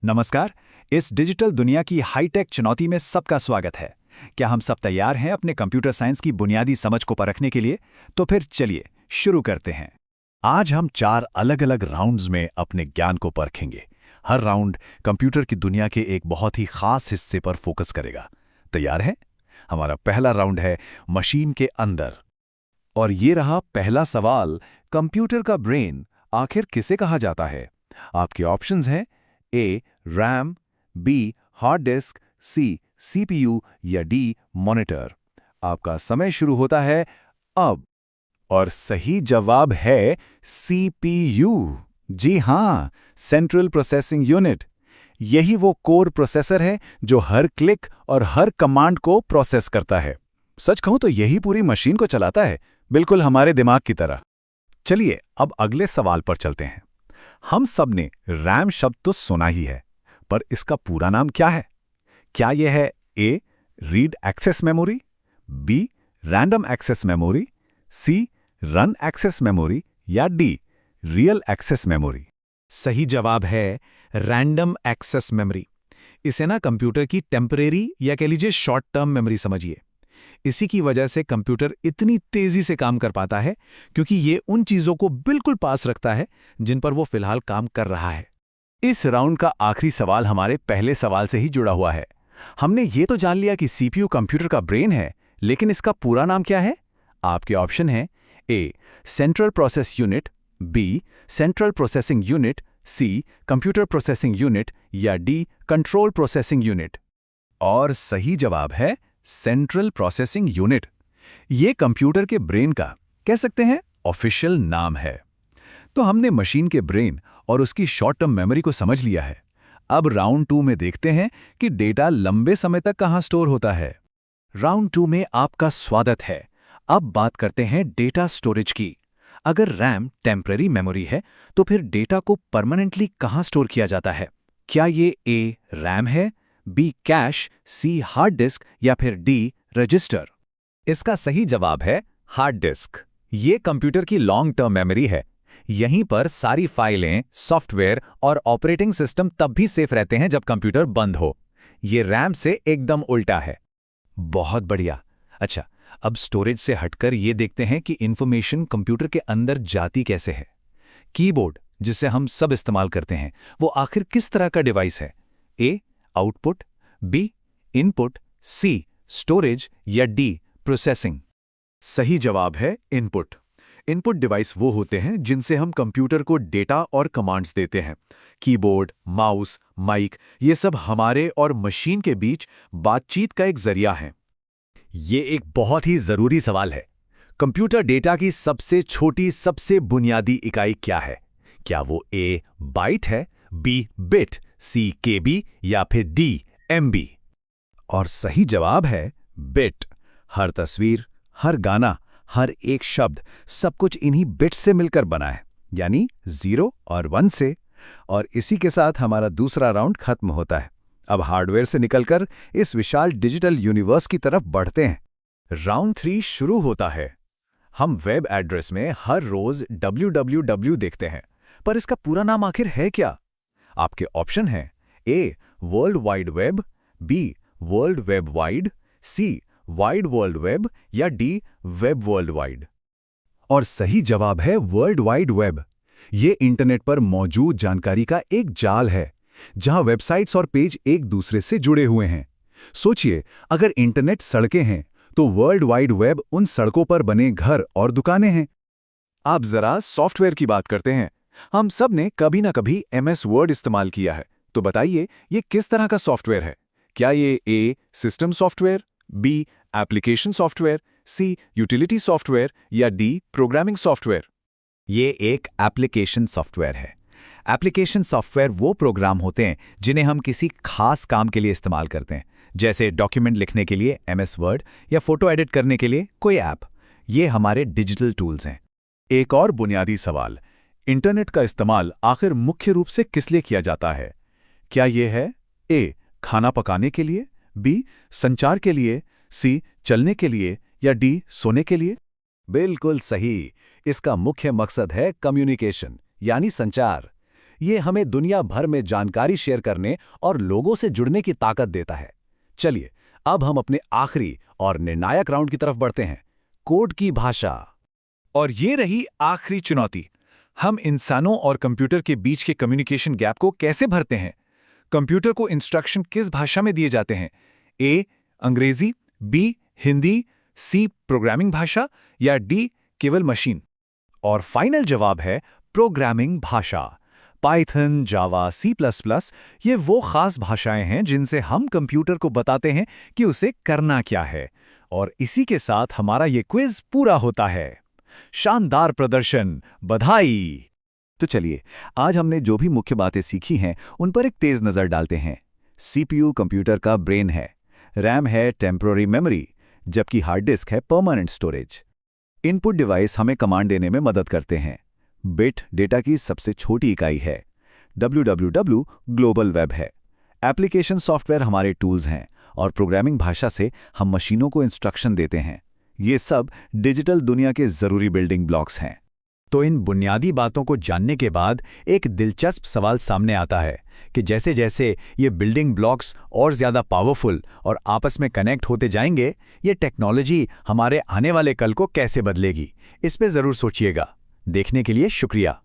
नमस्कार। इस डिजिटल दुनिया की हाईटेक चुनौती में सबका स्वागत है। क्या हम सब तैयार हैं अपने कंप्यूटर साइंस की बुनियादी समझ को परखने के लिए? तो फिर चलिए शुरू करते हैं। आज हम 4 अलग-अलग राउंड्स में अपने ज्ञान को परखेंगे। हर राउंड कंप्यूटर की दुनिया के एक बहुत ही खास हिस्से पर फोकस करेगा। तैयार हैं? हमारा पहला राउंड है मशीन के अंदर। और ये रहा पहला सवाल, कंप्यूटर का ब्रेन आखिर किसे कहा जाता है? आपके ऑप्शंस हैं A RAM, B hard disk, C CPU या डी मॉनिटर। आपका समय शुरू होता है अब। और सही जवाब है सीपीयू। जी हां, सेंट्रल प्रोसेसिंग यूनिट। यही वो कोर प्रोसेसर है जो हर क्लिक और हर कमांड को प्रोसेस करता है। सच कहूं तो यही पूरी मशीन को चलाता है, बिल्कुल हमारे दिमाग की तरह। चलिए अब अगले सवाल पर चलते हैं। हम सब ने रैम शब्द तो सुना ही है, पर इसका पूरा नाम क्या है? क्या यह है A read access memory, B random access memory, C run access memory या डी रियल एक्सेस मेमोरी? सही जवाब है रैंडम एक्सेस मेमोरी। इसे ना कंप्यूटर की टेम्परेरी या कह लीजिए शॉर्ट टर्म मेमोरी समझिए। इसी की वजह से कंप्यूटर इतनी तेजी से काम कर पाता है क्योंकि ये उन चीजों को बिल्कुल पास रखता है जिन पर वो फिलहाल काम कर रहा है। इस राउंड का आखिरी सवाल हमारे पहले सवाल से ही जुड़ा हुआ है। हमने ये तो जान लिया कि सीपीयू कंप्यूटर का ब्रेन है, लेकिन इसका पूरा नाम क्या है? आपके ऑप्शन हैं A central process unit, B central processing unit, C computer processing unit या डी कंट्रोल प्रोसेसिंग यूनिट। और सही जवाब है सेंट्रल प्रोसेसिंग यूनिट। ये कंप्यूटर के ब्रेन का कह सकते हैं ऑफिशियल नाम है। तो हमने मशीन के ब्रेन और उसकी शॉर्ट टर्म मेमोरी को समझ लिया है। अब राउंड 2 में देखते हैं कि डेटा लंबे समय तक कहां स्टोर होता है। राउंड 2 में आपका स्वागत है। अब बात करते हैं डेटा स्टोरेज की। अगर रैम टेम्पररी मेमोरी है तो फिर डेटा को परमानेंटली कहां स्टोर किया जाता है? क्या ये ए रैम है, be cash, C hard disk या फिर डी रजिस्टर? इसका सही जवाब है हार्ड डिस्क। ये कंप्यूटर की लॉन्ग टर्म मेमोरी है। यहीं पर सारी फाइलें, सॉफ्टवेयर और ऑपरेटिंग सिस्टम तब भी सेफ रहते हैं जब कंप्यूटर बंद हो। ये रैम से एकदम उल्टा है। बहुत बढ़िया। अच्छा, अब स्टोरेज से हटकर ये देखते हैं कि इंफॉर्मेशन कंप्यूटर के अंदर जाती कैसे है। कीबोर्ड, जिसे हम सब इस्तेमाल करते हैं, वो आखिर किस तरह का डिवाइस है? ए आउटपुट, बी इनपुट, सी स्टोरेज या डी प्रोसेसिंग? सही जवाब है इनपुट। इनपुट डिवाइस वो होते हैं जिनसे हम कंप्यूटर को डेटा और कमांड्स देते हैं। कीबोर्ड, माउस, माइक, ये सब हमारे और मशीन के बीच बातचीत का एक जरिया है। ये एक बहुत ही जरूरी सवाल है। कंप्यूटर डेटा की सबसे छोटी, सबसे बुनियादी इकाई क्या है? क्या वो ए बाइट है, बी बिट, सी केबी या फिर डी एमबी? और सही जवाब है बिट। हर तस्वीर, हर गाना, हर एक शब्द, सब कुछ इन्हीं बिट्स से मिलकर बना है, यानी 0 और 1 से। और इसी के साथ हमारा दूसरा राउंड खत्म होता है। अब हार्डवेयर से निकलकर इस विशाल डिजिटल यूनिवर्स की तरफ बढ़ते हैं। राउंड 3 शुरू होता है। हम वेब एड्रेस में हर रोज www देखते हैं, पर इसका पूरा नाम आखिर है क्या? आपके ऑप्शन हैं A world wide web, B world web wide, C wide world web या डी वेब वर्ल्ड वाइड? और सही जवाब है वर्ल्ड वाइड वेब। ये इंटरनेट पर मौजूद जानकारी का एक जाल है, जहां वेबसाइट्स और पेज एक दूसरे से जुड़े हुए हैं। सोचिए, अगर इंटरनेट सड़कें हैं तो वर्ल्ड वाइड वेब उन सड़कों पर बने घर और दुकानें हैं। आप जरा सॉफ्टवेयर की बात करते हैं। हम सब ने कभी ना कभी MS वर्ड इस्तेमाल किया है, तो बताइए ये किस तरह का सॉफ्टवेयर है? क्या ये A system software, B application software, C utility software या डी प्रोग्रामिंग सॉफ्टवेयर? ये एक एप्लीकेशन सॉफ्टवेयर है। एप्लीकेशन सॉफ्टवेयर वो प्रोग्राम होते हैं जिन्हें हम किसी खास काम के लिए इस्तेमाल करते हैं, जैसे डॉक्यूमेंट लिखने के लिए MS वर्ड या फोटो एडिट करने के लिए कोई ऐप। ये हमारे डिजिटल टूल्स हैं। एक और बुनियादी सवाल, इंटरनेट का इस्तेमाल आखिर मुख्य रूप से किस लिए किया जाता है? क्या ये है ए खाना पकाने के लिए, बी संचार के लिए, सी चलने के लिए या डी सोने के लिए? बिल्कुल सही। इसका मुख्य मकसद है कम्युनिकेशन, यानी संचार। ये हमें दुनिया भर में जानकारी शेयर करने और लोगों से जुड़ने की ताकत देता है। चलिए, अब हम अपने आखिरी और निर्णायक राउंड की तरफ बढ़ते हैं, कोड की भाषा। और ये रही आखिरी चुनौती। हम इंसानों और कंप्यूटर के बीच के कम्युनिकेशन गैप को कैसे भरते हैं? कंप्यूटर को इंस्ट्रक्शन किस भाषा में दिए जाते हैं? ए अंग्रेजी, बी हिंदी, सी प्रोग्रामिंग भाषा या डी केवल मशीन? और फाइनल जवाब है प्रोग्रामिंग भाषा। पाइथन, जावा, C++ ये वो खास भाषाएं हैं जिनसे हम कंप्यूटर को बताते हैं कि उसे करना क्या है। और इसी के साथ हमारा ये क्विज पूरा होता है। शानदार प्रदर्शन, बधाई! तो चलिए, आज हमने जो भी मुख्य बातें सीखी हैं उन पर एक तेज नज़र डालते हैं। CPU कंप्यूटर का ब्रेन है, रैम है टेम्पररी मेमोरी, जबकि हार्ड डिस्क है परमानेंट स्टोरेज। इनपुट डिवाइस हमें कमांड देने में मदद करते हैं। बिट डेटा की सबसे छोटी इकाई है। www ग्लोबल वेब है। एप्लीकेशन सॉफ्टवेयर हमारे टूल्स हैं और प्रोग्रामिंग भाषा से हम मशीनों को इंस्ट्रक्शन देते हैं। ये सब डिजिटल दुनिया के ज़रूरी बिल्डिंग ब्लॉक्स हैं। तो इन बुनियादी बातों को जानने के बाद एक दिलचस्प सवाल सामने आता है कि जैसे जैसे ये बिल्डिंग ब्लॉक्स और ज़्यादा पावरफुल और आपस में कनेक्ट होते जाएंगे, ये टेक्नोलॉजी हमारे आने वाले कल को कैसे बदलेगी? इस पे ज़रूर सोचिएगा। देखने के लिए शुक्रिया।